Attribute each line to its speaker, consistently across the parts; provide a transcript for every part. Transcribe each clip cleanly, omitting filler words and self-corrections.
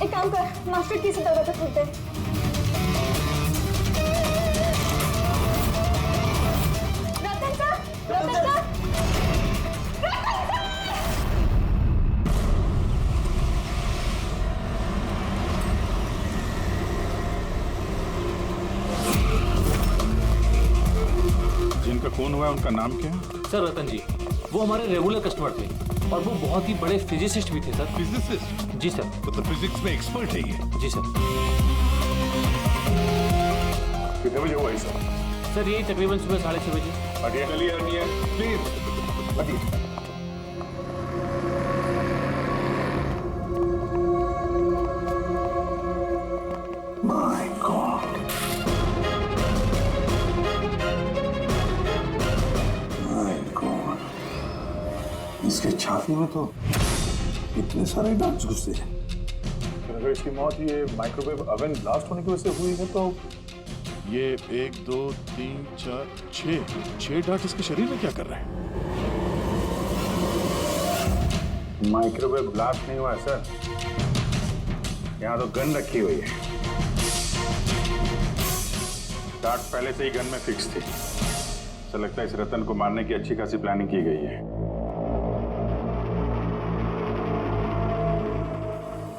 Speaker 1: एक काम कर, मास्टर की से दरवाजा खोलते हैं। रतन सर, रतन सर, रतन सर!
Speaker 2: जिनका खून हुआ है उनका नाम क्या है?
Speaker 3: सर रतन जी, वो हमारे रेगुलर कस्टमर थे और वो बहुत ही बड़े फिजिसिस्ट भी थे सर।
Speaker 2: फिजिसिस्ट?
Speaker 3: जी सर।
Speaker 2: मतलब फिजिक्स में एक्सपर्ट है ये?
Speaker 3: जी सर।
Speaker 2: कितने बजे हुआ ये सब?
Speaker 3: सर यही तकरीबन सुबह 6:30 बजे।
Speaker 2: हटिए, चलिए हटिए, प्लीज हटिए। माय गॉड, माय गॉड, इसके छाती में तो इतने सारे डॉट्स घुसे हैं। अगर इसकी मौत ये माइक्रोवेव ओवन ब्लास्ट होने की वजह से हुई है तो ये 1 2 3 4 6 डॉट इसके शरीर में क्या कर रहे हैं? माइक्रोवेव ब्लास्ट नहीं हुआ है सर, यहाँ तो गन रखी हुई है। डार्ट पहले से ही गन में फिक्स थी। ऐसा लगता है इस रतन को मारने की अच्छी खासी प्लानिंग की गई है।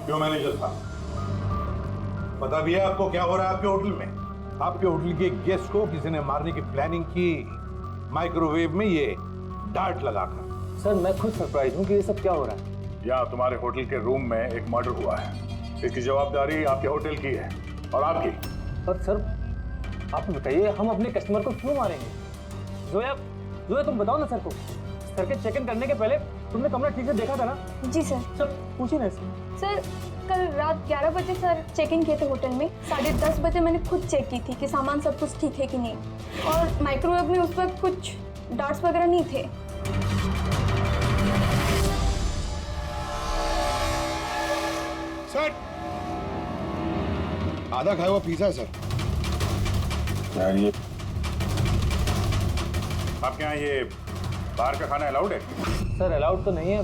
Speaker 2: क्यों मैनेजर साहब, पता भी है आपको क्या हो रहा है आपके होटल में? आपके होटल के गेस्ट को किसी ने मारने की प्लानिंग की, माइक्रोवेव में ये डार्ट लगाकर।
Speaker 3: सर मैं खुद सरप्राइज हूँ कि ये सब क्या हो रहा है।
Speaker 2: यहाँ तुम्हारे होटल के रूम में एक मर्डर हुआ है, इसकी जवाबदारी आपके होटल की है और आपकी।
Speaker 3: पर सर आप बताइए, हम अपने कस्टमर को क्यों मारेंगे? जोया, जोया तुम बताओ ना सर को। सर के चेक इन करने के पहले तुमने कमरा ठीक से देखा था ना?
Speaker 1: जी सर।
Speaker 3: सर पूछिए ना
Speaker 1: सर, कल रात 11 बजे सर चेक इन किए थे होटल में। 10:30 बजे मैंने खुद चेक की थी कि सामान सब कुछ ठीक है कि नहीं, और माइक्रोवेव में उस वक्त कुछ डार्ट्स वगैरह नहीं थे।
Speaker 2: सर, आधा खाया हुआ पिज़्ज़ा है सर। यार ये आपके यहाँ ये बाहर का खाना अलाउड है?
Speaker 3: सर अलाउड तो नहीं है,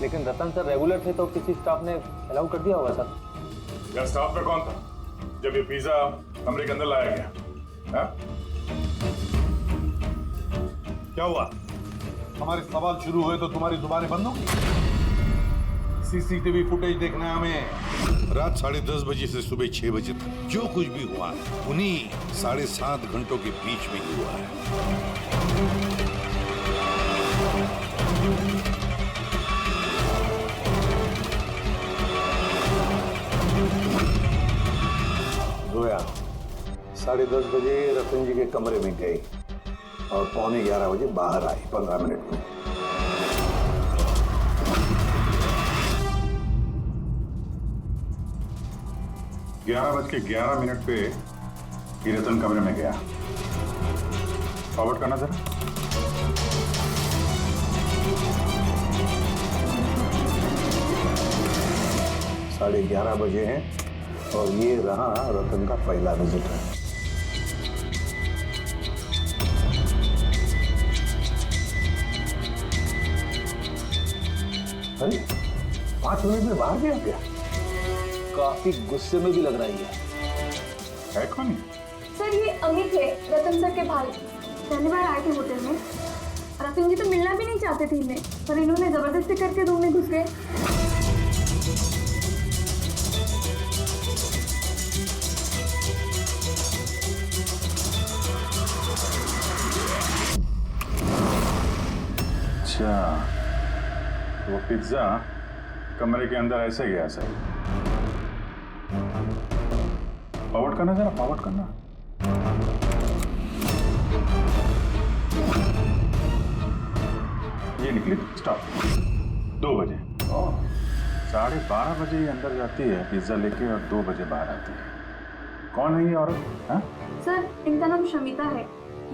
Speaker 3: लेकिन रतन सर रेगुलर थे तो किसी स्टाफ ने अलाउ कर दिया होगा सर।
Speaker 2: यार स्टाफ में कौन था जब ये पिज़्ज़ा कमरे के अंदर लाया गया? हा? क्या हुआ? हमारे सवाल शुरू हुए तो तुम्हारी जुबानें बंद हो गई। सीसीटीवी फुटेज देखना है हमें।
Speaker 4: रात 10:30 बजे से सुबह 6 बजे तक जो कुछ भी हुआ उन्हीं 7.5 घंटों के बीच में ही हुआ है।
Speaker 5: जोया 10:30 बजे रतन जी के कमरे में गई और 11:15 बजे बाहर आई 15 मिनट में।
Speaker 2: ग्यारह बज के 11 मिनट पे ये रतन कमरे में गया। फॉरवर्ड करना जरा।
Speaker 5: साढ़े 11 बजे हैं और ये रहा रतन का पहला विजिट है। अरे 5 मिनट में बाहर गया क्या? काफी गुस्से में भी लग रही
Speaker 2: है कौन?
Speaker 1: सर ये अमित है, रतन सर के भाई। पहली बार आए थे होटल में। रतन जी तो मिलना भी नहीं चाहते थे इन्हें, पर इन्होंने जबरदस्ती करके रूम में घुस गए।
Speaker 2: अच्छा, वो पिज्जा कमरे के अंदर ऐसे गया सर। फॉरवर्ड करना जरा, फॉरवर्ड करना। ये निकली स्टॉप 2 बजे। 12:30 बजे ये अंदर जाती है पिज्जा लेके और 2 बजे बाहर आती है। कौन है ये औरत? हाँ
Speaker 1: सर इनका नाम शमिता है।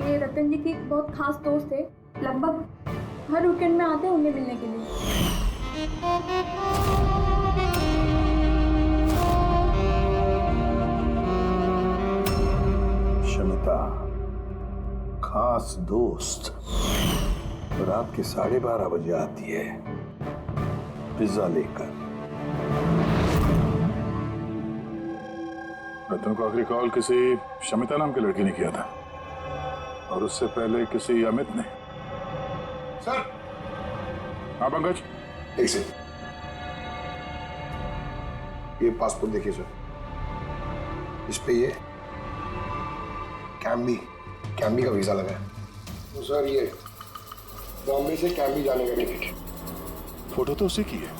Speaker 1: ये रतन जी की बहुत खास दोस्त है। लगभग हर वीकेंड में आते हैं उन्हें मिलने के लिए।
Speaker 5: शमिता खास दोस्त रात के 12:30 बजे आती है पिज्जा लेकर।
Speaker 2: रतन को आखिरी कॉल किसी शमिता नाम की लड़की ने किया था और उससे पहले किसी अमित ने।
Speaker 5: सर।
Speaker 2: हाँ पंकज।
Speaker 5: एक सेकंड, ये पासपोर्ट देखिए सर, इस पे ये कैम्बी का वीजा लगा है। तो सर ये बॉम्बे से कैम्बी जाने का टिकट।
Speaker 2: फोटो तो उसी की है,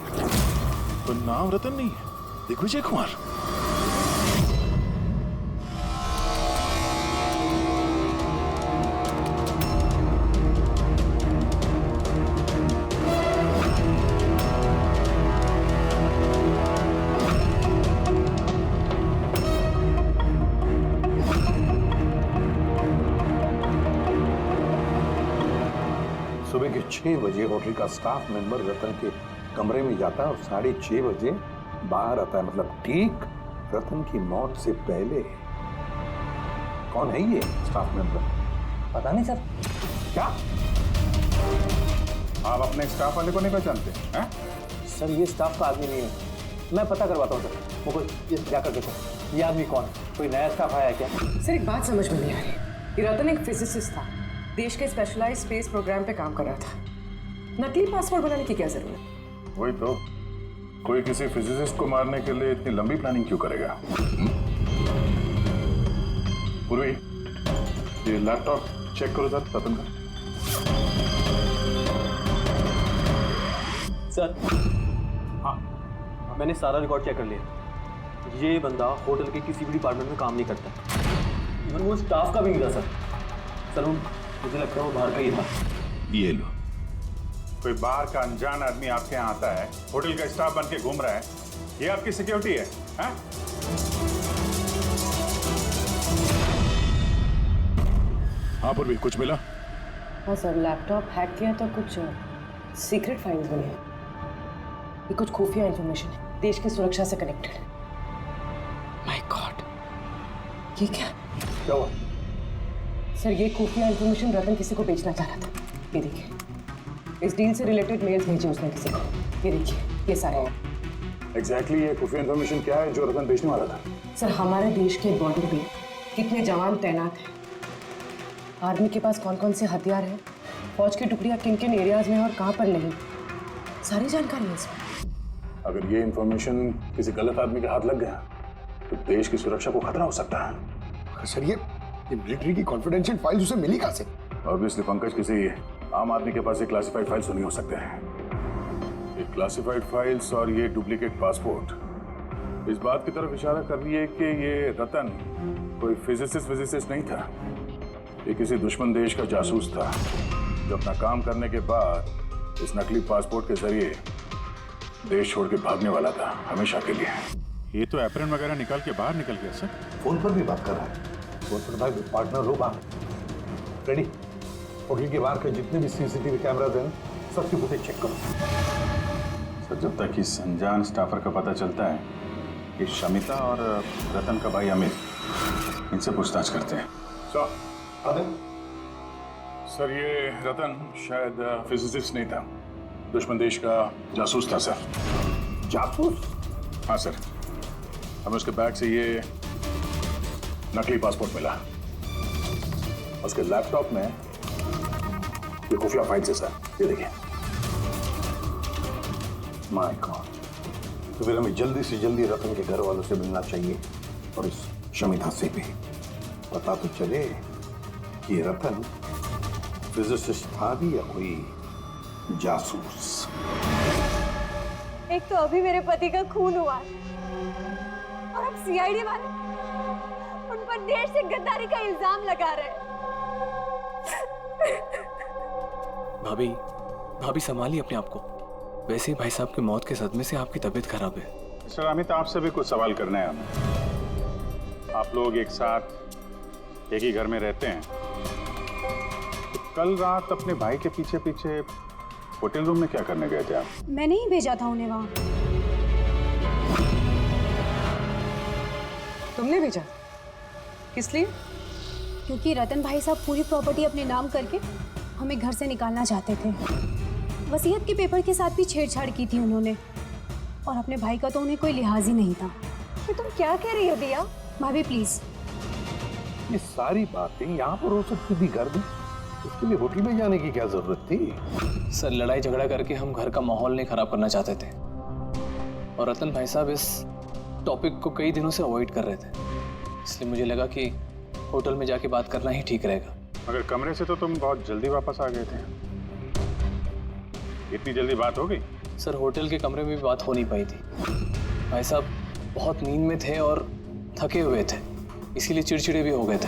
Speaker 2: तो नाम रतन नहीं है, दिग्विजय कुमार।
Speaker 5: सुबह के 6 बजे होटल का स्टाफ मेंबर रतन के कमरे में जाता है और 6:30 बजे बाहर आता है, मतलब ठीक रतन की मौत से पहले। कौन है ये स्टाफ मेंबर?
Speaker 3: पता नहीं सर।
Speaker 5: क्या
Speaker 2: आप अपने स्टाफ वाले को नहीं पहचानते हैं?
Speaker 3: सर ये स्टाफ का आदमी नहीं है, मैं पता करवाता हूँ सर। मुकुल ये जाकर देखो ये आदमी कौन, कोई नया स्टाफ आया है क्या?
Speaker 6: सर एक बात समझ में नहीं आ रही, ये रतन एक फिजिसिस्ट था, देश के स्पेशलाइज्ड स्पेस प्रोग्राम पे काम कर रहा था। नकली पासपोर्ट बनाने की क्या जरूरत?
Speaker 2: वही तो, कोई किसी फिजिसिस्ट को मारने के लिए इतनी लंबी प्लानिंग क्यों करेगा? पूर्वी, ये लैपटॉप चेक करो सर रतन का।
Speaker 3: सर हाँ, मैंने सारा रिकॉर्ड चेक कर लिया। ये बंदा होटल के किसी भी डिपार्टमेंट में काम नहीं करता, इवन वो स्टाफ का भी नहीं था सर। सर मुझे लगता है वो बाहर का ही था।
Speaker 4: ये लो।
Speaker 2: कोई बाहर का अनजान आदमी आपके यहाँ आता है, होटल का स्टाफ बन के घूम रहा है, ये आपकी सिक्योरिटी है? हाँ पूर्वी, कुछ मिला?
Speaker 6: हाँ सर, लैपटॉप हैक किया तो कुछ सीक्रेट फाइल्स बनी है। ये कुछ खुफिया इंफॉर्मेशन है, देश की सुरक्षा से कनेक्टेड। माय गॉड, ये क्या
Speaker 5: हुआ?
Speaker 6: सर ये खुफिया इंफॉर्मेशन रतन किसी को बेचना चाह रहा था। ये देखिए, इस डील से रिलेटेड मेल्स भेजे उसने किसी को। ये देखिए, ये सारे हैं।
Speaker 2: एग्जैक्टली ये खुफिया इंफॉर्मेशन क्या है जो रतन बेचने वाला था?
Speaker 6: सर हमारे देश के बॉर्डर पे कितने जवान तैनात हैं, आर्मी के पास कौन कौन से हथियार हैं, फौज की टुकड़ियां किन किन एरियाज में और कहाँ पर नहीं, सारी जानकारी है इसमें।
Speaker 2: अगर ये इंफॉर्मेशन किसी गलत आदमी के हाथ लग गया तो देश की सुरक्षा को खतरा हो सकता है।
Speaker 5: सर ये मिलिट्री की कॉन्फिडेंशियल फाइल्स उसे मिली कहाँ से?
Speaker 2: ऑब्वियसली पंकज, किसी आम आदमी के पास ये क्लासिफाइड फाइल्स नहीं हो सकते हैं। ये क्लासिफाइड फाइल्स और ये डुप्लीकेट पासपोर्ट इस बात की तरफ इशारा कर रही है कि ये रतन कोई फिजिसिस्ट नहीं था, ये किसी दुश्मन देश का जासूस था जो अपना काम करने के बाद इस नकली पासपोर्ट के जरिए देश छोड़ के भागने वाला था हमेशा के लिए। ये तो एप्रन वगैरह निकाल के बाहर निकल गया सर।
Speaker 5: फोन पर भी बात कर रहा है। फोन पर भाई पार्टनर हो बात रेडी। होटल के बाहर के जितने भी सीसीटीवी कैमराज हैं सबकी फुटेज चेक करो।
Speaker 2: सर जब तक इस अनजान स्टाफर का पता चलता है कि शमिता और रतन का भाई अमित, इनसे पूछताछ करते हैं। सर ये रतन शायद फिजिसिस्ट नहीं था, दुश्मन देश का जासूस था सर।
Speaker 5: जासूस?
Speaker 2: हाँ सर, हमें उसके बैग से ये नकली पासपोर्ट मिला, उसके लैपटॉप में ये खुफिया फाइल्स है सर, ये देखिए।
Speaker 5: माय गॉड, तो फिर हमें जल्दी से जल्दी रतन के घर वालों से मिलना चाहिए और इस शमिता से भी पता तो चले कि रतन फिजिसिस्ट था भी या कोई जासूस।
Speaker 1: एक तो अभी मेरे पति का खून हुआ है और अब सीआईडी वाले उन पर देश से गद्दारी का इल्जाम लगा रहे हैं।
Speaker 7: भाभी संभालिए अपने आप को। वैसे ही भाई साहब की मौत के सदमे से आपकी तबीयत खराब है।
Speaker 2: मिस्टर अमित, आपसे भी कुछ सवाल करना है हमें। आप लोग एक साथ एक ही घर में रहते हैं, तो कल रात अपने भाई के पीछे पीछे होटल रूम में क्या करने गए थे आप?
Speaker 1: मैंने ही भेजा था उन्हें वहां।
Speaker 6: तुमने भेजा? किस लिए?
Speaker 1: क्योंकि रतन भाई साहब पूरी प्रॉपर्टी अपने नाम करके हमें घर से निकालना चाहते थे। वसीयत के पेपर के साथ भी छेड़छाड़ की थी उन्होंने, और अपने भाई का तो उन्हें कोई लिहाज ही नहीं था।
Speaker 8: ये तुम क्या कह रही हो दिया?
Speaker 1: भाभी प्लीज।
Speaker 5: ये सारी बातें यहाँ पर हो सकती थी घर में, उसके लिए होटल में जाने की क्या जरूरत थी?
Speaker 7: सर लड़ाई झगड़ा करके हम घर का माहौल नहीं खराब करना चाहते थे, और रतन भाई साहब इस टॉपिक को कई दिनों से अवॉइड कर रहे थे, इसलिए मुझे लगा कि होटल में जाके बात करना ही ठीक रहेगा।
Speaker 2: मगर कमरे से तो तुम बहुत जल्दी वापस आ गए थे, इतनी जल्दी बात हो गई?
Speaker 7: सर होटल के कमरे में भी बात हो नहीं पाई थी। भाई साहब बहुत नींद में थे और थके हुए थे, इसीलिए चिड़चिड़े भी हो गए थे,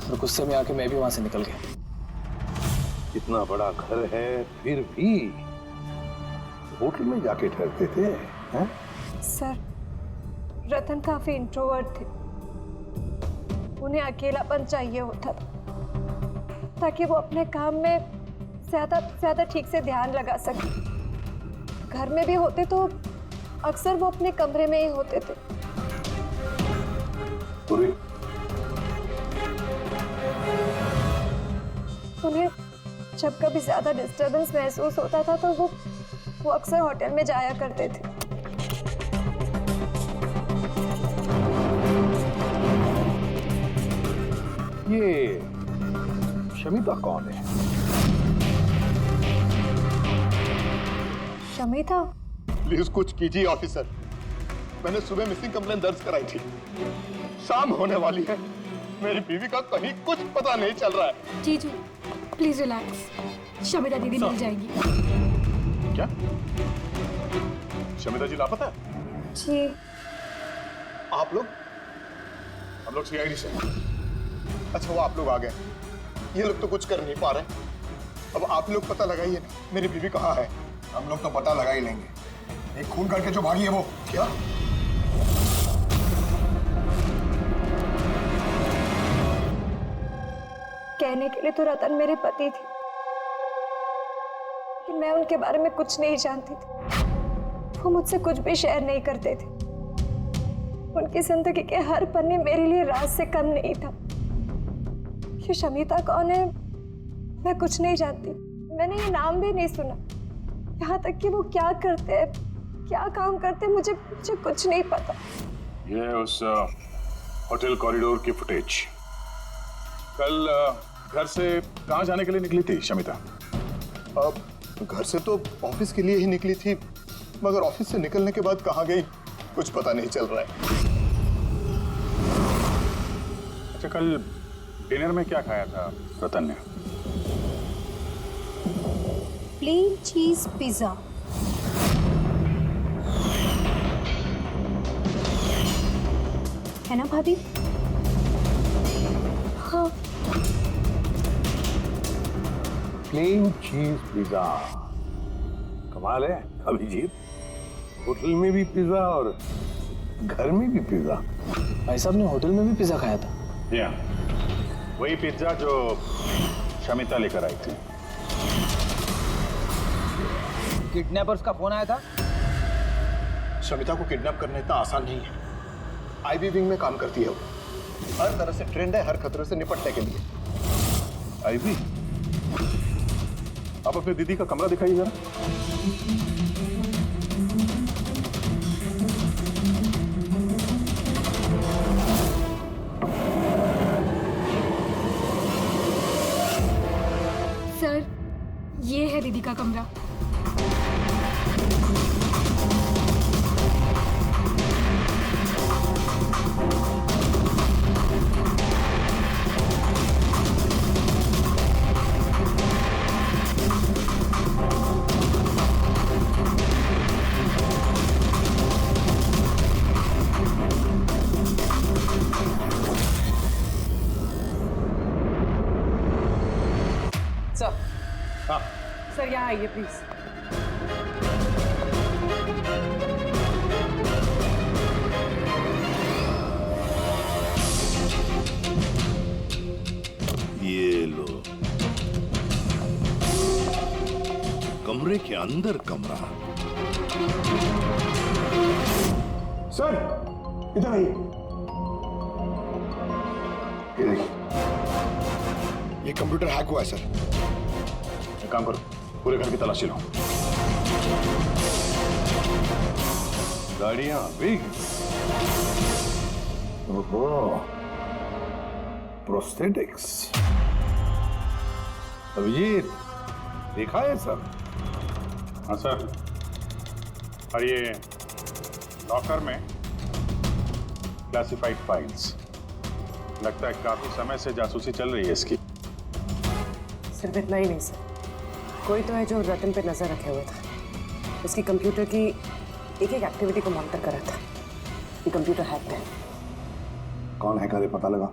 Speaker 7: और गुस्से में आके मैं भी वहां से निकल गया।
Speaker 5: इतना बड़ा घर है फिर भी होटल में जाके ठहरते थे हैं?
Speaker 1: सर रतन काफी इंट्रोवर्ट थे, उन्हें अकेलापन चाहिए होता था ताकि वो अपने काम में ज्यादा ठीक से ध्यान लगा सके। घर में भी होते तो अक्सर वो अपने कमरे में ही होते थे। उन्हें जब कभी ज्यादा डिस्टरबेंस महसूस होता था तो वो अक्सर होटल में जाया करते थे।
Speaker 5: ये शमिता कौन है?
Speaker 1: शमिता?
Speaker 8: प्लीज कुछ कीजिए ऑफिसर, मैंने सुबह मिसिंग कंप्लेन दर्ज कराई थी, शाम होने वाली है, मेरी बीवी का कहीं कुछ पता नहीं चल रहा है।
Speaker 1: जीजू प्लीज रिलैक्स, शमिता दीदी मिल जाएगी।
Speaker 2: क्या शमिता जी लापता है?
Speaker 1: जी।
Speaker 8: आप लोग?
Speaker 2: हम लोग सीआईडी से।
Speaker 8: अच्छा वो आप लोग आ गए, ये लोग तो कुछ कर नहीं पा रहे, अब आप लोग पता लगाइए ना मेरी बीवी कहाँ है।
Speaker 2: हम लोग तो पता लगा ही लेंगे, एक खून करके जो भागी है वो।
Speaker 8: क्या?
Speaker 1: कहने के लिए तो रतन मेरे पति थे, लेकिन मैं उनके बारे में कुछ नहीं जानती थी। वो मुझसे कुछ भी शेयर नहीं करते थे। उनकी जिंदगी के हर पन्ने मेरे लिए राज से कम नहीं था। ये शमिता कौन है मैं कुछ नहीं जानती, मैंने ये नाम भी नहीं सुना। यहाँ तक कि वो क्या करते हैं, क्या काम करते हैं, मुझे कुछ नहीं पता।
Speaker 2: ये उस होटल कॉरिडोर की फुटेज। कल घर से कहाँ जाने के लिए निकली थी शमिता?
Speaker 8: घर से तो ऑफिस के लिए ही निकली थी, मगर ऑफिस से निकलने के बाद कहाँ गई कुछ पता नहीं चल रहा है।
Speaker 2: अच्छा कल डिनर में क्या खाया था रतन ने?
Speaker 1: प्लेन चीज पिज्जा। है ना भाभी? हाँ।
Speaker 5: प्लेन चीज पिज्जा, कमाल है अभिजीत, होटल में भी पिज्जा और घर में भी पिज्जा।
Speaker 7: भाई साहब ने होटल में भी पिज्जा खाया था?
Speaker 2: या वही पिज्जा जो शमिता लेकर आई थी।
Speaker 9: किडनैपर्स का फोन आया था?
Speaker 8: शमिता को किडनैप करना इतना आसान नहीं है। आईबी विंग में काम करती है वो, हर तरह से ट्रेंड है हर खतरे से निपटने के लिए।
Speaker 2: आईवी, आप अपने दीदी का कमरा दिखाइए जरा।
Speaker 1: सर ये है दीदी का कमरा।
Speaker 6: सर,
Speaker 2: हाँ
Speaker 6: सर यहाँ आइए प्लीज।
Speaker 4: ये लो, कमरे के अंदर कमरा।
Speaker 8: सर इधर आइए।
Speaker 2: ये कंप्यूटर हैक हुआ है सर। एक काम करो, पूरे घर की तलाशी लो।
Speaker 5: गाड़ियां भी ओहो, प्रोस्थेटिक्स। अभिजीत, देखा है सर?
Speaker 2: हाँ सर, और ये लॉकर में क्लासिफाइड फाइल्स, लगता है काफी समय से जासूसी चल रही है इसकी।
Speaker 6: सिर्फ इतना ही नहीं सर, कोई तो है जो रतन पे नजर रखे हुए था। उसकी कंप्यूटर की एक एक एक्टिविटी को मॉनिटर कर रहा था। ये कंप्यूटर हैक है।
Speaker 5: कौन हैकर है पता लगा?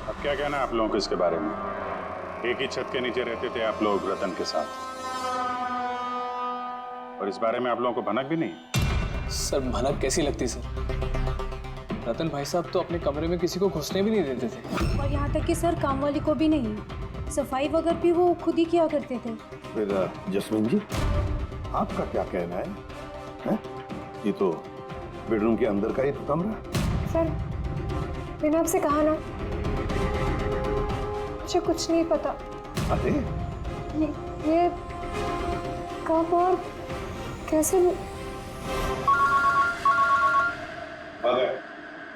Speaker 2: अब क्या कहना है आप लोगों को इसके बारे में? एक ही छत के नीचे रहते थे आप लोग रतन के साथ, और इस बारे में आप लोगों को भनक भी नहीं?
Speaker 7: सर भनक कैसी लगती सर? रतन भाई साहब तो अपने कमरे में किसी को घुसने भी नहीं देते थे।
Speaker 10: और यहाँ तक कि सर काम वाली को भी नहीं, सफाई वगैरह भी वो खुद ही किया करते थे।
Speaker 5: फिर जसमीन जी, आपका क्या कहना है? हैं? ये तो बेडरूम के अंदर का ही तो कमरा।
Speaker 1: सर, मैंने आपसे कहा ना, मुझे कुछ नहीं पता।
Speaker 5: अरे
Speaker 1: ये कब और कैसे?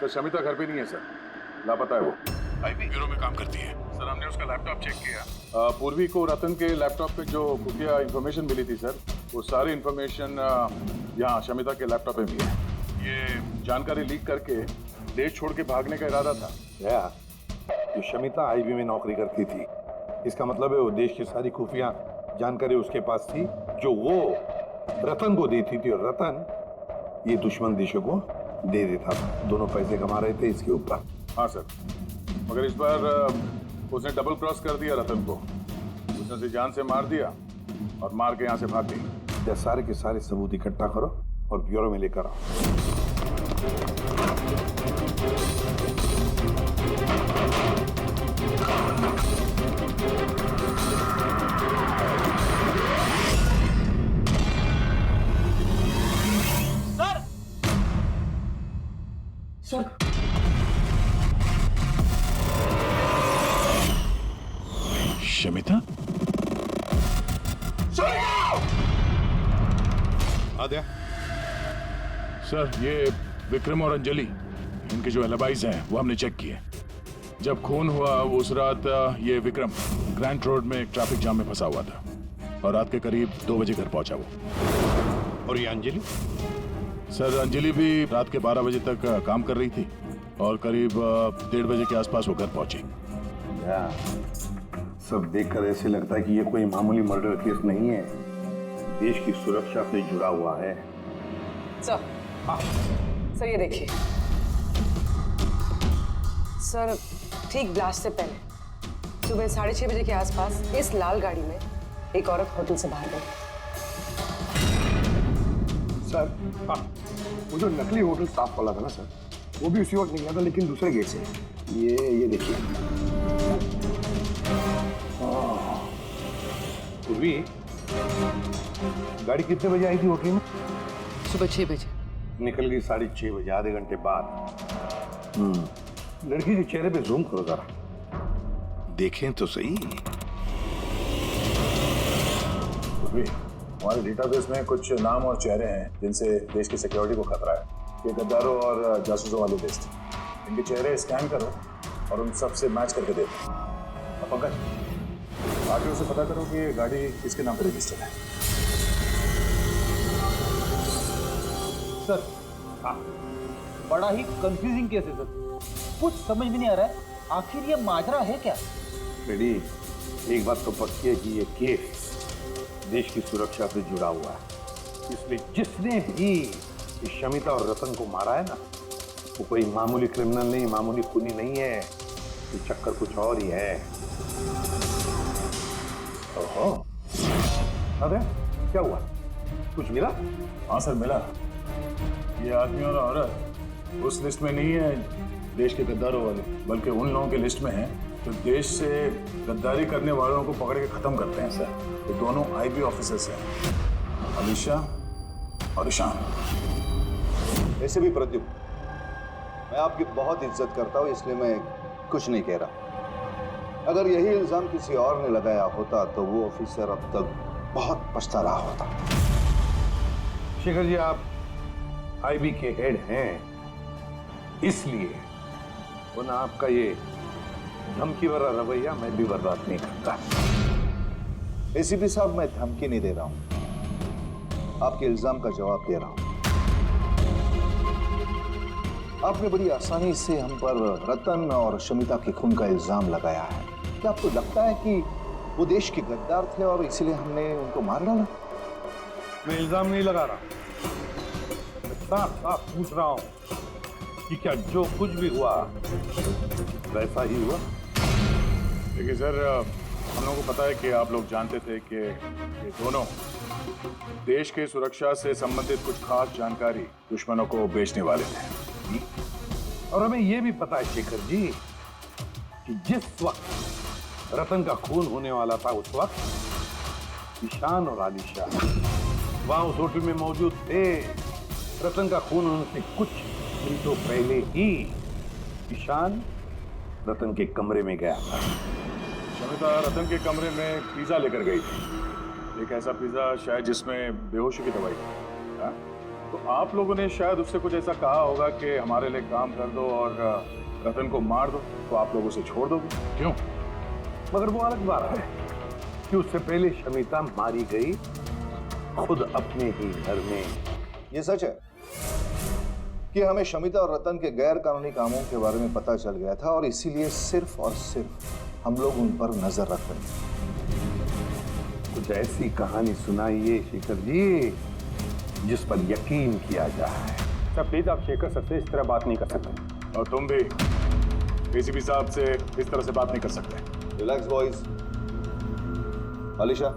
Speaker 2: तो शमिता घर पे नहीं है सर, लापता है वो। आईबी ब्यूरो में काम करती है सर, हमने उसका लैपटॉप चेक किया। पूर्वी को रतन के लैपटॉप पे जो खुफिया इंफॉर्मेशन मिली थी सर, वो सारी इंफॉर्मेशन यहाँ शमिता के लैपटॉप पे भी है। ये जानकारी लीक करके देश छोड़ के भागने का इरादा था।
Speaker 5: जो शमिता आईबी में नौकरी करती थी, इसका मतलब है वो देश की सारी खुफिया जानकारी उसके पास थी, जो वो रतन को देती थी, और रतन ये दुश्मन देशों को दे देता था। दोनों पैसे कमा रहे थे इसके ऊपर।
Speaker 2: हाँ सर, मगर इस बार उसने डबल क्रॉस कर दिया रतन को। उसने उसे जान से मार दिया और मार के यहाँ से भाग गई।
Speaker 5: सारे के सारे सबूत इकट्ठा करो और ब्यूरो में लेकर आओ।
Speaker 2: शमिता?
Speaker 4: आद्या,
Speaker 2: सर, ये विक्रम और अंजलि, इनके जो एलिबाइज हैं वो हमने चेक किए। जब खून हुआ उस रात ये विक्रम ग्रैंड रोड में एक ट्रैफिक जाम में फंसा हुआ था, और रात के करीब 2 बजे घर पहुंचा वो।
Speaker 4: और ये अंजलि?
Speaker 2: सर, अंजलि भी रात के 12 बजे तक काम कर रही थी, और करीब 1:30 बजे के आसपास वो घर पहुंची।
Speaker 5: सब देखकर ऐसे लगता है कि ये कोई मामूली मर्डर केस नहीं है, देश की सुरक्षा से जुड़ा हुआ है।
Speaker 6: सर ये देखिए सर, ठीक ब्लास्ट से पहले सुबह 6:30 बजे के आसपास इस लाल गाड़ी में एक औरत होटल से बाहर गई।
Speaker 8: सर, वो जो नकली होटल स्टाफ वाला था ना सर, वो भी उसी वक्त निकला था, लेकिन दूसरे गेट से। ये देखिए।
Speaker 5: पूर्वी, गाड़ी कितने बजे आई थी होटल में?
Speaker 6: सुबह 6 बजे।
Speaker 5: निकल गई 6:30 बजे, आधे घंटे बाद। लड़की के चेहरे पे जूम करो जरा,
Speaker 4: देखें तो सही।
Speaker 2: हमारे डेटाबेस में कुछ नाम और चेहरे हैं जिनसे देश की सिक्योरिटी को खतरा है। ये गद्दारों और जासूसों वाली लिस्ट, इनके चेहरे स्कैन करो और उन सब से मैच करके देखो। अब पंकज, आगे उसे पता करो कि ये गाड़ी किसके नाम पर रजिस्टर्ड है।
Speaker 9: सर, बड़ा ही कंफ्यूजिंग केस है सर, कुछ समझ में नहीं आ रहा है, आखिर ये माजरा है क्या?
Speaker 5: बेटी, एक बात तो पक्की है कि ये केस देश की सुरक्षा से जुड़ा हुआ है। इसलिए जिसने भी इस शमिता और रतन को मारा है ना, वो कोई मामूली क्रिमिनल नहीं, मामूली खूनी नहीं है। ये चक्कर कुछ और ही है। ओहो, अरे क्या हुआ? कुछ मिला?
Speaker 2: हाँ सर, मिला। ये आदमी और औरत उस लिस्ट में नहीं है देश के गद्दारों वाले, बल्कि उन लोगों की लिस्ट में है जो देश से गद्दारी करने वालों को पकड़ के खत्म करते हैं सर। ये दोनों आईबी ऑफिसर्स हैं, अलीशा और ईशान।
Speaker 5: ऐसे भी प्रद्युम्न,
Speaker 11: मैं आपकी बहुत इज्जत करता हूँ, इसलिए मैं कुछ नहीं कह रहा। अगर यही इल्जाम किसी और ने लगाया होता तो वो ऑफिसर अब तक बहुत पछता रहा होता।
Speaker 5: शेखर जी, आप आईबी के हेड हैं, इसलिए वरना आपका ये धमकी भरा रवैया मैं भी बर्दाश्त नहीं करता।
Speaker 11: एसीपी साहब, मैं धमकी नहीं दे रहा हूं, आपके इल्जाम का जवाब दे रहा हूं। आपने बड़ी आसानी से हम पर रतन और शमिता के खून का इल्जाम लगाया है। क्या आपको लगता है कि वो देश के गद्दार थे और इसीलिए हमने उनको मार डाला?
Speaker 5: मैं इल्जाम नहीं लगा रहा, मैं साफ साफ पूछ रहा हूं कि क्या जो कुछ भी हुआ वैसा ही हुआ?
Speaker 2: देखिए सर, हम लोगों को पता है कि आप लोग जानते थे कि ये दोनों देश के सुरक्षा से संबंधित कुछ खास जानकारी दुश्मनों को बेचने वाले थे।
Speaker 5: और हमें यह भी पता है शेखर जी कि जिस वक्त रतन का खून होने वाला था उस वक्त ईशान और आलिशा वहां उस होटल में मौजूद थे। रतन का खून होने से कुछ मिनटों पहले ही ईशान रतन के कमरे में गया था।
Speaker 2: शमिता रतन के कमरे में पिज्जा लेकर गई थी, एक ऐसा पिज्जा शायद जिसमें बेहोशी की दवाई थी। हाँ? तो आप लोगों ने शायद उससे कुछ ऐसा कहा होगा कि हमारे लिए काम कर दो और रतन को मार दो, तो आप लोग उसे छोड़ दोगे। क्यों?
Speaker 5: मगर वो अलग बात है कि उससे पहले शमिता मारी गई खुद अपने ही घर में।
Speaker 11: ये सच है कि हमें शमिता और रतन के गैर कानूनी कामों के बारे में पता चल गया था और इसीलिए सिर्फ और सिर्फ हम लोग उन पर नजर रख रहे थे।
Speaker 5: कुछ ऐसी कहानी सुनाइए शेखर जी जिस पर यकीन किया जाए।
Speaker 3: सर प्लीज, आप शेखर सर से इस तरह बात नहीं कर सकते।
Speaker 2: और तुम भी एसीपी साहब से इस तरह से बात नहीं कर सकते।
Speaker 11: Relax boys. आलिशा,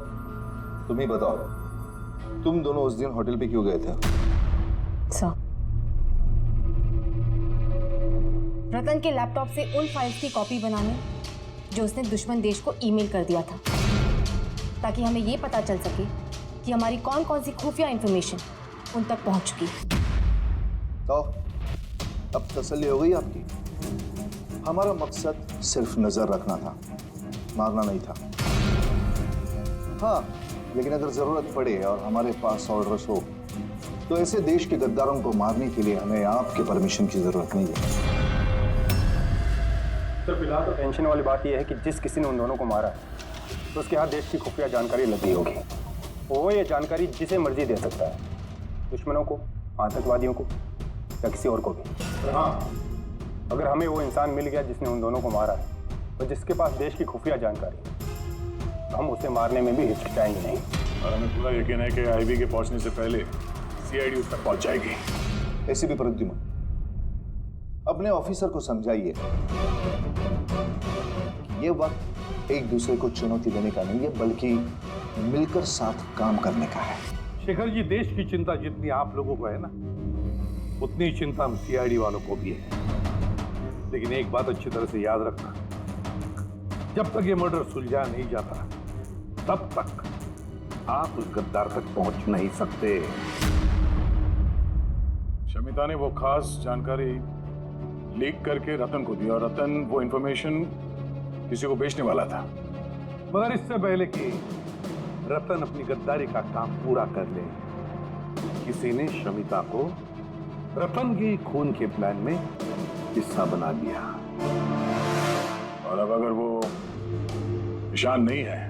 Speaker 11: तुम ही बताओ, तुम दोनों उस दिन होटल पे क्यों गए थे?
Speaker 6: सर,
Speaker 10: रतन के लैपटॉप से उन फाइल्स की कॉपी बनाने जो उसने दुश्मन देश को ईमेल कर दिया था, ताकि हमें ये पता चल सके कि हमारी कौन कौन सी खुफिया इंफॉर्मेशन उन तक पहुंच चुकी।
Speaker 11: तो अब तसल्ली हो गई आपकी? हमारा मकसद सिर्फ नजर रखना था, मारना नहीं था। हाँ, लेकिन अगर जरूरत पड़े और हमारे पास ऑर्डर्स हो तो ऐसे देश के गद्दारों को मारने के लिए हमें आपके परमिशन की जरूरत नहीं है।
Speaker 3: सर फिलहाल तो टेंशन वाली बात यह है कि जिस किसी ने उन दोनों को मारा है तो उसके हाथ देश की खुफिया जानकारी लगी होगी। वो ये जानकारी जिसे मर्जी दे सकता है, दुश्मनों को, आतंकवादियों को या किसी और को भी। हाँ, अगर हमें वो इंसान मिल गया जिसने उन दोनों को मारा है और जिसके पास देश की खुफिया जानकारी है, तो हम उसे मारने में भी हिचकिचाएंगे नहीं।
Speaker 2: और हमें पूरा यकीन है कि आईबी के पहुंचने से पहले सीआईडी उस तक पहुंच जाएगी।
Speaker 11: एसीपी प्रद्युमन, अपने ऑफिसर को समझाइए कि ये वक्त एक दूसरे को चुनौती देने का नहीं है, बल्कि मिलकर साथ काम करने का है।
Speaker 5: शेखर जी, देश की चिंता जितनी आप लोगों को है ना, उतनी चिंता हम सीआईडी वालों को भी है। लेकिन एक बात अच्छी तरह से याद रखना, जब तक ये मर्डर सुलझा नहीं जाता तब तक आप उस गद्दार तक पहुंच नहीं सकते।
Speaker 2: शमिता ने वो खास जानकारी लीक करके रतन को दी और रतन वो इंफॉर्मेशन किसी को बेचने वाला था।
Speaker 5: मगर इससे पहले कि रतन अपनी गद्दारी का काम पूरा कर ले, किसी ने शमिता को रतन के खून के प्लान में हिस्सा बना लिया।
Speaker 2: और अब अगर वो ईशान नहीं है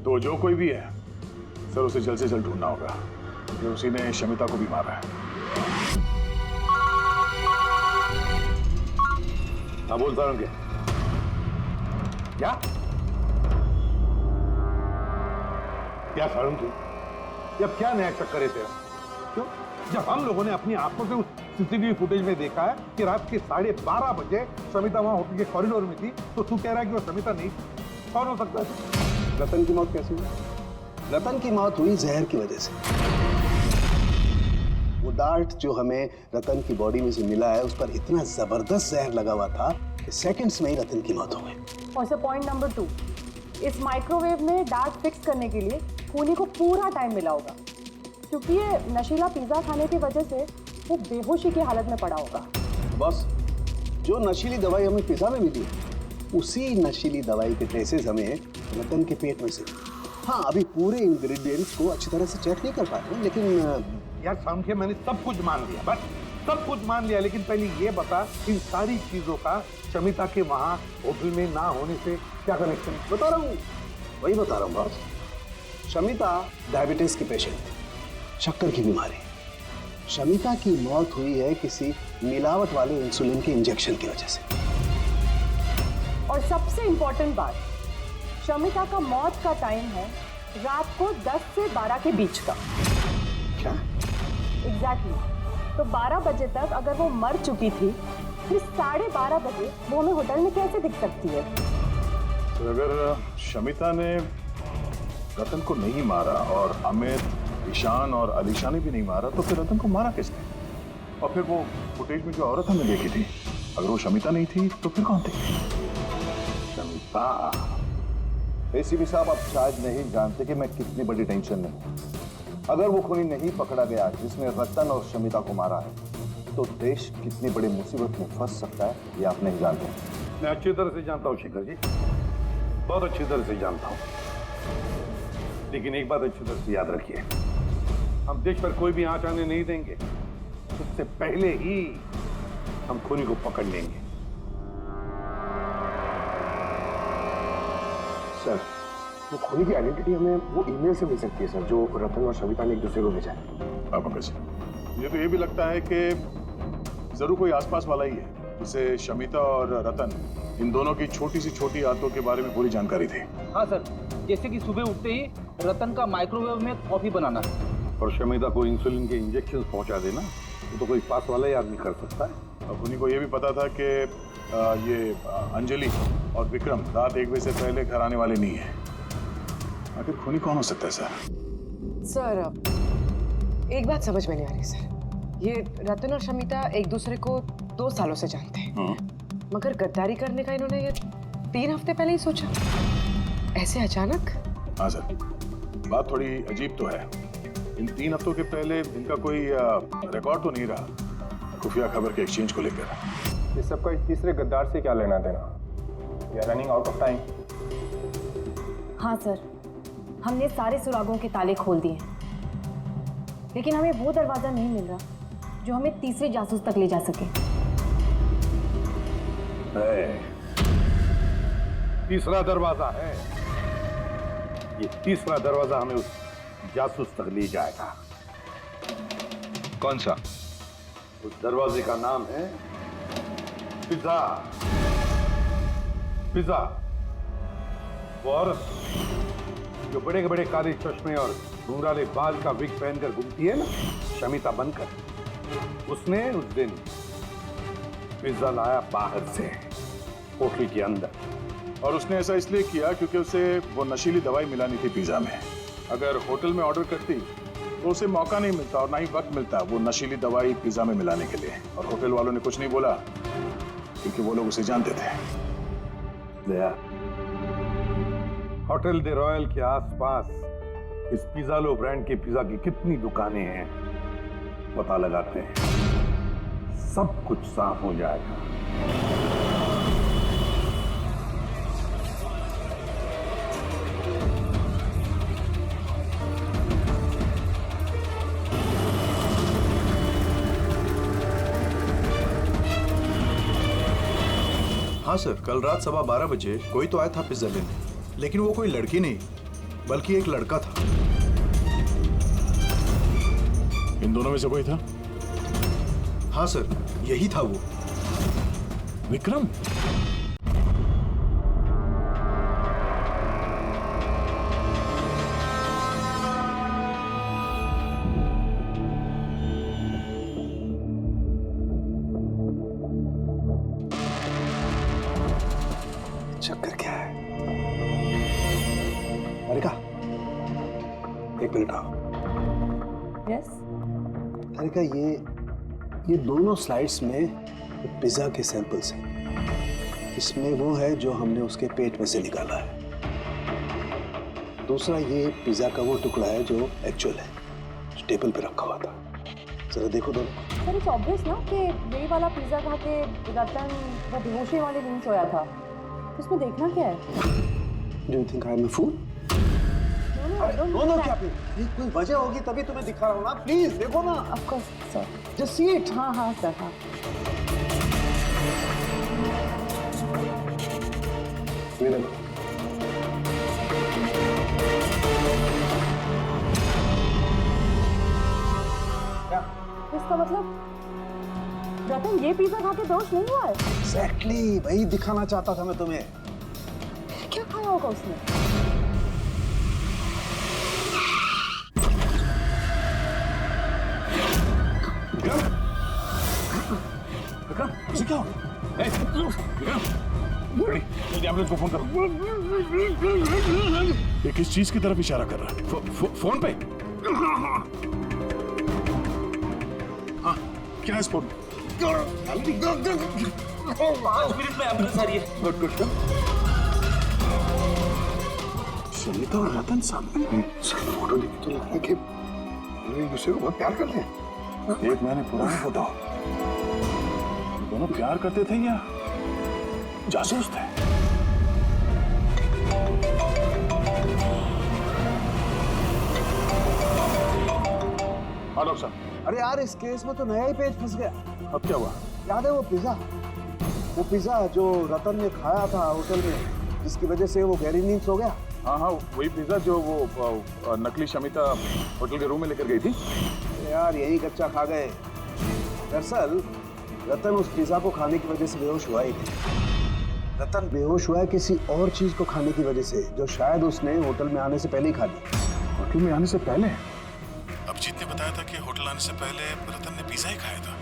Speaker 2: तो जो कोई भी है सर, उसे जल्द से जल्द ढूंढना होगा क्योंकि उसी ने शमिता को भी मारा है।
Speaker 5: हाँ, बोलता हूँ क्या क्या सारुण तू जब क्या नया चक्कर है तेरा? क्यों? जब हम लोगों ने अपनी आंखों से उस सीसीटीवी फुटेज में देखा है कि रात के 12:30 बजे समिता वहां होटल के कॉरिडोर में थी, तो तू कह रहा है कि वो समिता नहीं थी। कौन हो सकता है?
Speaker 8: रतन की मौत कैसे हुई? रतन की मौत हुई जहर की वजह से। वो डार्ट जो हमें रतन की बॉडी में से मिला है, उस पर इतना जबरदस्त जहर लगा हुआ था कि सेकंड्स में ही रतन की मौत हो गई।
Speaker 6: और सर पॉइंट नंबर 2, इस माइक्रोवेव में डार्ट फिक्स करने के लिए खूनी को पूरा टाइम मिला होगा, क्योंकि ये नशीला पिज्जा खाने की वजह से वो बेहोशी की हालत में पड़ा होगा।
Speaker 11: बॉस, जो नशीली दवाई हमें पिज्जा में मिली उसी नशीली दवाई के ट्रेसेस हमें रतन के पेट में से। हाँ, अभी पूरे इंग्रेडिएंट्स को अच्छी तरह से चेक नहीं कर पाए, लेकिन
Speaker 5: यार समझे, मैंने सब कुछ मान लिया, बस सब कुछ मान लिया, लेकिन पहले ये बता इन सारी चीजों का शमिता के वहां होटल में ना होने से क्या कनेक्शन है?
Speaker 11: बता रहा हूँ, वही बता रहा हूँ बॉस। शमिता डायबिटीज की पेशेंट है, शक्कर की बीमारी। शमिता की मौत हुई है किसी मिलावट वाले इंसुलिन के इंजेक्शन की वजह से।
Speaker 6: और सबसे इंपॉर्टेंट बात, शमिता का मौत का टाइम है रात को 10 से 12 के बीच का।
Speaker 11: क्या?
Speaker 6: एग्जैक्टली। तो 12 बजे तक अगर वो मर चुकी थी, फिर 12:30 बजे वो हमें होटल में कैसे दिख सकती है?
Speaker 2: तो अगर शमिता ने रतन को नहीं मारा और अमित, ईशान और अलीशा ने भी नहीं मारा, तो फिर रतन को मारा किसने? और फिर वो फुटेज में जो औरत हमने देखी थी, अगर वो शमिता नहीं थी तो फिर कौन थी?
Speaker 5: शमिता।
Speaker 11: एसीपी साहब, आप शायद नहीं जानते कि मैं कितनी बड़ी टेंशन में हूँ। अगर वो खूनी नहीं पकड़ा गया जिसने रतन और शमिता को मारा है, तो देश कितनी बड़ी मुसीबत में फंस सकता है, ये आप नहीं जानते।
Speaker 5: मैं अच्छी तरह से जानता हूँ शेखर जी, बहुत अच्छी तरह से जानता हूँ, लेकिन एक बात अच्छी तरह से याद रखिए, हम देश पर कोई भी आंच आने नहीं देंगे, उससे पहले ही हम खूनी को पकड़ लेंगे।
Speaker 11: सर, वो खूनी की आइडेंटिटी हमें वो ईमेल से मिल सकती है सर, जो रतन और शमिता ने एक दूसरे को भेजा है।
Speaker 2: आपको कैसे? मुझे तो ये भी लगता है कि जरूर कोई आसपास वाला ही है, जिसे शमिता और रतन इन दोनों की छोटी सी छोटी आदतों के बारे में पूरी जानकारी थी।
Speaker 9: हाँ सर, जैसे कि सुबह उठते ही रतन का माइक्रोवेव में कॉफी बनाना
Speaker 5: और शमिता को इंसुलिन के इंजेक्शन पहुंचा देना, वो तो कोई पास वाला ही आदमी कर सकता है।
Speaker 2: और खूनी को ये भी पता था कि ये अंजलि और विक्रम रात 1 बजे से पहले घर आने वाले नहीं है। आखिर खूनी कौन हो सकता है सर?
Speaker 6: सर, एक बात समझ में नहीं आ रही सर। ये रतन और शमिता एक दूसरे को 2 सालों से जानते हैं, मगर गद्दारी करने का इन्होंने ये 3 हफ्ते पहले ही सोचा, ऐसे अचानक।
Speaker 2: हाँ सर, बात थोड़ी अजीब तो है। इन 3 हफ्तों के पहले इनका कोई रिकॉर्ड तो नहीं रहा खुफिया खबर के एक्सचेंज को लेकर।
Speaker 3: इस सबका तीसरे गद्दार से क्या लेना देना? We are running out of time.
Speaker 10: हाँ सर, हमने सारे सुरागों के ताले खोल दिए, लेकिन हमें वो दरवाजा नहीं मिल रहा जो हमें तीसरे जासूस तक ले जा सके।
Speaker 5: तीसरा दरवाजा है, ये तीसरा दरवाजा हमें उस जासूस तक ले जाएगा।
Speaker 11: कौन सा?
Speaker 5: उस दरवाजे का नाम है पिज्जा। पिज्जा, वो औरत जो बड़े बड़े काले चश्मे और घुंघराले बाल का विग पहनकर घूमती है ना, शमिता बनकर, उसने उस दिन पिज्जा लाया बाहर से होटल के अंदर।
Speaker 2: और उसने ऐसा इसलिए किया क्योंकि उसे वो नशीली दवाई मिलानी थी पिज्जा में। अगर होटल में ऑर्डर करती तो उसे मौका नहीं मिलता और ना ही वक्त मिलता वो नशीली दवाई पिज्जा में मिलाने के लिए। और होटल वालों ने कुछ नहीं बोला क्योंकि वो लोग उसे जानते थे।
Speaker 5: दया, होटल दे रॉयल के आसपास इस पिज़्ज़ालो ब्रांड के पिज्जा की कितनी दुकानें हैं पता लगाते हैं, सब कुछ साफ हो जाएगा।
Speaker 12: हाँ सर, कल रात 12:15 बजे कोई तो आया था पिज्जा लेने, लेकिन वो कोई लड़की नहीं बल्कि एक लड़का था।
Speaker 2: इन दोनों में से कोई था?
Speaker 12: हाँ सर, यही था वो,
Speaker 2: विक्रम।
Speaker 11: चक्कर क्या है? अरिका, 1 मिनट आओ।
Speaker 6: यस।
Speaker 11: अरिका, ये दोनों स्लाइड्स में पिज्जा के सैंपल्स हैं। इसमें वो है जो हमने उसके पेट में से निकाला है। दूसरा ये पिज्जा का वो टुकड़ा है जो एक्चुअल है, जो टेबल पे रखा हुआ था। जरा देखो दोनों।
Speaker 6: सर इट्स ऑब्वियस ना कि यही वाला पिज्जा खा के रतन वो बेहोशी वाले रूम सोया था। उसमें देखना क्या है?
Speaker 11: Do you think I am a fool? दोनों क्या पे? कोई वजह होगी तभी तुम्हें दिखा रहा हूँ ना। प्लीज देखो ना।
Speaker 6: Of course sir.
Speaker 11: Just see it.
Speaker 6: हाँ हाँ सर हाँ।
Speaker 11: ये देखो।
Speaker 6: इसका मतलब रतन ये पिज्जा खा के दोष नहीं हुआ है?
Speaker 11: एग्जैक्टली वही दिखाना चाहता था मैं तुम्हें।
Speaker 6: क्या खाया होगा उसने?
Speaker 2: विक्रम, उसे क्या हो गया? एम्बुलेंस को फोन करो। ये किस चीज की तरफ इशारा कर रहा है? फोन पे? हाँ, क्या है इस फोन?
Speaker 3: 5 मिनट में एम्बुलेंस आ रही है।
Speaker 2: Good good. सरिता और रतन सामने। सर फोटो देखी तो लग रहा है कि एक दूसरे को बहुत प्यार करते हैं। 1 महीने पुरानी फोटो। दोनों प्यार करते थे या जासूस थे? हाँ डॉक्टर साहब।
Speaker 11: अरे यार इस केस में तो नया ही पेज फंस गया।
Speaker 2: अब क्या हुआ?
Speaker 11: याद है वो पिज्जा जो रतन ने खाया था होटल में, जिसकी वजह से वो गहरी नींद सो गया।
Speaker 2: हाँ हाँ, वही पिज्जा जो वो नकली शमिता होटल के रूम में लेकर गई थी।
Speaker 11: यार यही कच्चा खा गए। दरअसल रतन उस पिज्जा को खाने की वजह से बेहोश हुआ ही नहीं। रतन बेहोश हुआ है किसी और चीज को खाने की वजह से, जो शायद उसने होटल में आने से पहले ही खा ली।
Speaker 2: होटल में आने से पहले?
Speaker 4: अभिजीत ने बताया था कि होटल आने से पहले रतन ने पिज्जा ही खाया था।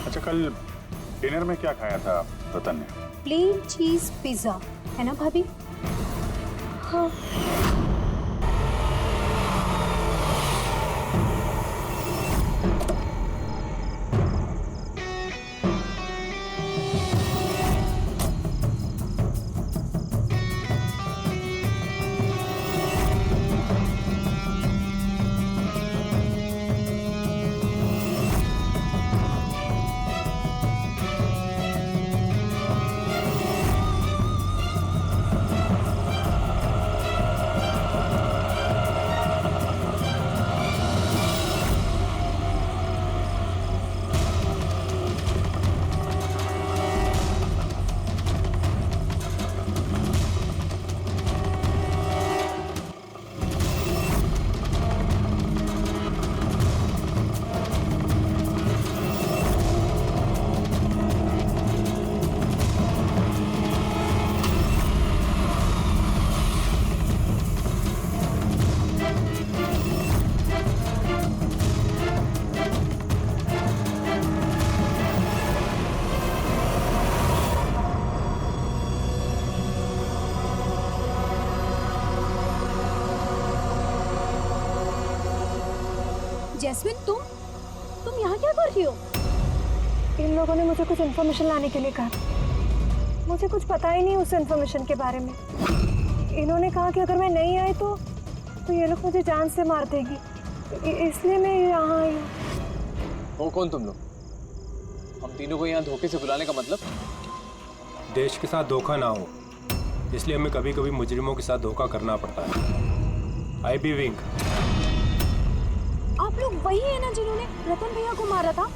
Speaker 2: अच्छा, कल डिनर में क्या खाया था रतन ने?
Speaker 10: प्लेन चीज पिज्जा, है ना भाभी? हाँ।
Speaker 1: जैस्मिन, तुम यहाँ क्या कर रही हो? इन लोगों ने मुझे कुछ इन्फॉर्मेशन लाने के लिए कहा। मुझे कुछ पता ही नहीं उस इन्फॉर्मेशन के बारे में। इन्होंने कहा कि अगर मैं नहीं आई तो ये लोग मुझे जान से मार देगी, इसलिए मैं यहाँ आई हूँ।
Speaker 7: हो कौन तुम लोग? हम तीनों को यहाँ धोखे से बुलाने का मतलब?
Speaker 13: देश के साथ धोखा ना हो, इसलिए हमें कभी कभी मुजरिमों के साथ धोखा करना पड़ता है। आई बी विंग।
Speaker 10: आप लोग वही है ना जिन्होंने रतन भैया को मारा था?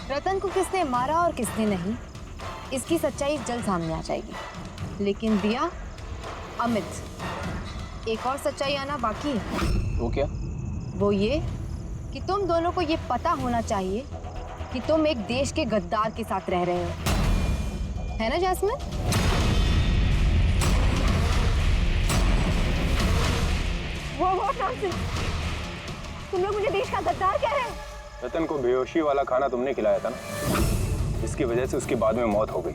Speaker 10: रतन को किसने मारा और किसने नहीं, इसकी सच्चाई जल्द सामने आ जाएगी। लेकिन दिया, अमित, एक और सच्चाई आना बाकी है।
Speaker 7: वो क्या?
Speaker 10: वो ये कि तुम दोनों को ये पता होना चाहिए कि तुम एक देश के गद्दार के साथ रह रहे हो, है ना जैस्मिन?
Speaker 1: वो नॉनसेंस। तुम लोग मुझे देश का गद्दार कह रहे हो?
Speaker 13: रतन को बेहोशी वाला खाना तुमने खिलाया था ना, इसकी वजह से उसकी बाद में मौत हो गई।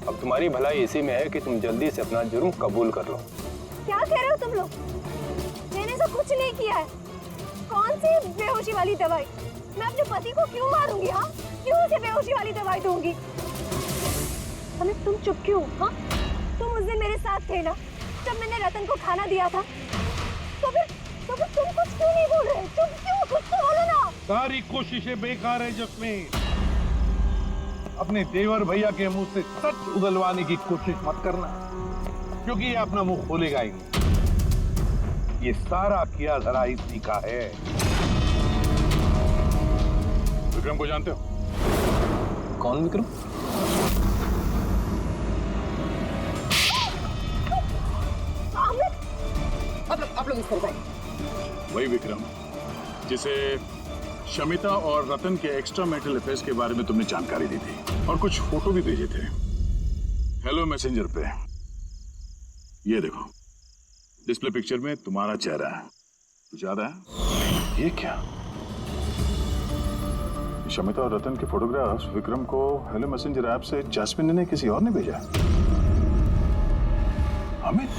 Speaker 13: अब तुम्हारी भलाई इसी में है कि तुम जल्दी से अपना जुर्म कबूल कर लो।
Speaker 1: क्या कह रहे हो तुम लोग? मैंने ऐसा कुछ नहीं किया है। कौन सी बेहोशी वाली दवाई? मैं अपने पति को क्यों मारूंगी? हाँ, क्यों उसे बेहोशी वाली दवाई दूंगी? अमित, तुम चुप क्यों? हाँ, तुम उस दिन मेरे साथ थे ना जब मैंने रतन को खाना दिया था? तो फिर तुम कुछ क्यों नहीं बोल रहे? तुम क्यों? कुछ तो बोलो ना।
Speaker 4: सारी कोशिशें बेकार है जस्मीन।
Speaker 5: अपने देवर भैया के मुंह से सच उगलवाने की कोशिश मत करना, क्योंकि ये अपना मुंह खोलेगा ही नहीं। ये सारा किया धरा इसी का है।
Speaker 4: विक्रम को जानते हो?
Speaker 7: कौन विक्रम?
Speaker 6: आप लोग इस तरफ आइए।
Speaker 4: वही विक्रम जिसे शमिता और रतन के एक्स्ट्रा मैरिटल अफेयर्स के बारे में तुमने जानकारी दी थी और कुछ फोटो भी भेजे थे हेलो मैसेंजर पे। ये देखो, डिस्प्ले पिक्चर में तुम्हारा चेहरा है। कुछ याद है?
Speaker 5: ये क्या?
Speaker 4: शमिता और रतन के फोटोग्राफ्स विक्रम को हेलो मैसेंजर ऐप से जैस्मिन ने किसी और ने भेजा। अमित,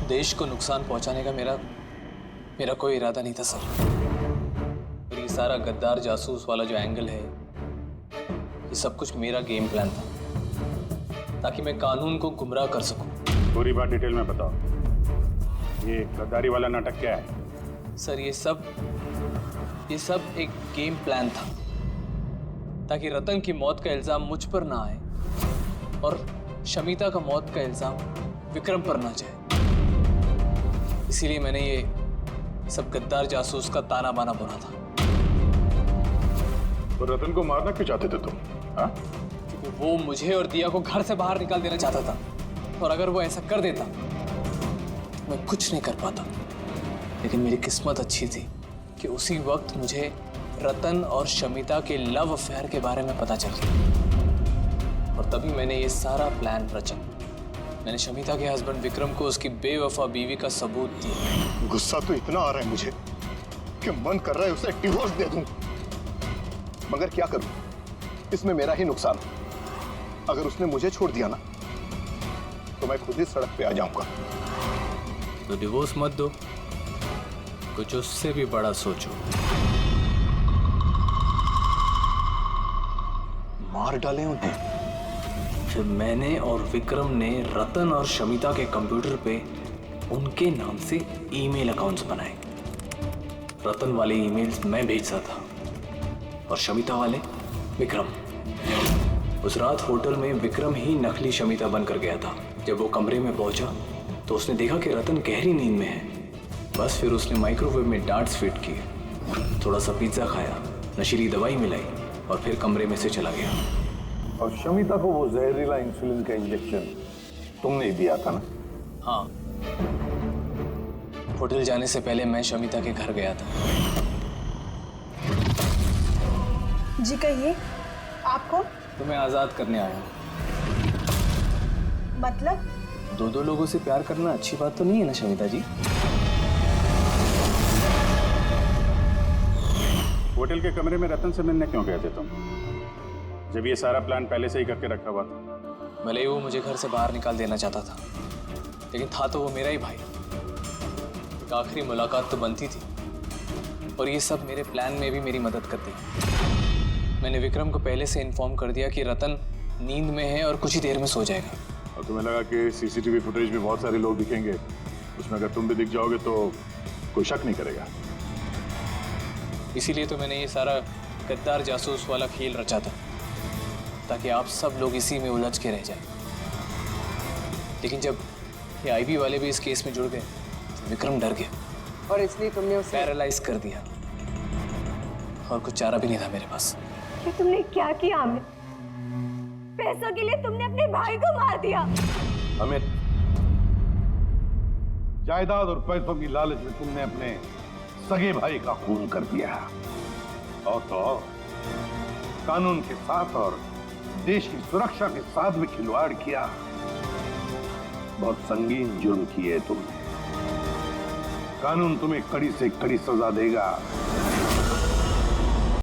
Speaker 7: देश को नुकसान पहुंचाने का मेरा कोई इरादा नहीं था सर। और ये सारा गद्दार जासूस वाला जो एंगल है, ये सब कुछ मेरा गेम प्लान था, ताकि मैं कानून को गुमराह कर सकूं।
Speaker 4: पूरी बात डिटेल में बताओ। ये गद्दारी वाला नाटक क्या है?
Speaker 7: सर ये सब एक गेम प्लान था, ताकि रतन की मौत का इल्जाम मुझ पर ना आए और शमिता का मौत का इल्जाम विक्रम पर ना जाए। इसीलिए मैंने ये सब गद्दार जासूस का ताना बाना बुना था।
Speaker 4: तो रतन को मारना क्यों चाहते थे तुम? हाँ?
Speaker 7: क्योंकि वो मुझे और दिया को घर से बाहर निकाल देना चाहता था, और अगर वो ऐसा कर देता तो मैं कुछ नहीं कर पाता। लेकिन मेरी किस्मत अच्छी थी कि उसी वक्त मुझे रतन और शमिता के लव अफेयर के बारे में पता चल गया, और तभी मैंने ये सारा प्लान रचा। मैंने शमिता के हस्बैंड विक्रम को उसकी बेवफा बीवी का सबूत दिया।
Speaker 8: गुस्सा तो इतना आ रहा है मुझे कि मन कर रहा है उसे डिवोर्स दे दूं, मगर क्या करूं, इसमें मेरा ही नुकसान। अगर उसने मुझे छोड़ दिया ना, तो मैं खुद ही सड़क पे आ जाऊंगा।
Speaker 7: तो डिवोर्स मत दो, कुछ उससे भी बड़ा सोचो।
Speaker 8: मार डालें उन्हें।
Speaker 7: फिर मैंने और विक्रम ने रतन और शमिता के कंप्यूटर पे उनके नाम से ईमेल अकाउंट्स बनाए। रतन वाले ईमेल्स मैं भेजता था और शमिता वाले विक्रम। उस रात होटल में विक्रम ही नकली शमिता बनकर गया था। जब वो कमरे में पहुंचा तो उसने देखा कि रतन गहरी नींद में है। बस फिर उसने माइक्रोवेव में डार्ट्स फिट किए, थोड़ा सा पिज्जा खाया, नशीली दवाई मिलाई और फिर कमरे में से चला गया।
Speaker 5: और शमिता को वो जहरीला इंसुलिन का इंजेक्शन तुमने ही दिया था ना?
Speaker 7: हाँ, होटल जाने से पहले मैं शमिता के घर गया था।
Speaker 1: जी कहिए, आप कौन?
Speaker 7: तो मैं आजाद करने आया हूँ।
Speaker 1: मतलब?
Speaker 7: दो लोगों से प्यार करना अच्छी बात तो नहीं है ना शमिता जी?
Speaker 4: होटल के कमरे में रतन से मिलने क्यों गए थे तुम, जब ये सारा प्लान पहले से ही करके रखा हुआ था?
Speaker 7: भले ही वो मुझे घर से बाहर निकाल देना चाहता था, लेकिन था तो वो मेरा ही भाई। एक आखिरी मुलाकात तो बनती थी, और ये सब मेरे प्लान में भी मेरी मदद करती। मैंने विक्रम को पहले से इन्फॉर्म कर दिया कि रतन नींद में है और कुछ ही देर में सो जाएगा।
Speaker 4: और तुम्हें लगा कि सीसीटीवी फुटेज में बहुत सारे लोग दिखेंगे, उसमें अगर तुम भी दिख जाओगे तो कोई शक नहीं करेगा।
Speaker 7: इसीलिए तो मैंने ये सारा गद्दार जासूस वाला खेल रचा था, ताकि आप सब लोग इसी में उलझ के रह जाएं। लेकिन जब ये आईबी वाले भी इस केस में जुड़ गए तो विक्रम डर गया,
Speaker 6: और इसलिए तुमने उसे
Speaker 7: पैरालाइज कर दिया, और कुछ चारा भी नहीं था मेरे पास।
Speaker 1: ये तुमने क्या किया अमित? पैसों के लिए तुमने अपने भाई को मार दिया।
Speaker 5: अमित, जायदाद और पैसों की लालच में तुमने अपने सगे भाई का खून कर दिया, और तो और कानून के साथ और देश की सुरक्षा के साथ भी खिलवाड़ किया। बहुत संगीन जुर्म किए तुमने। कानून तुम्हें कड़ी से कड़ी सजा देगा।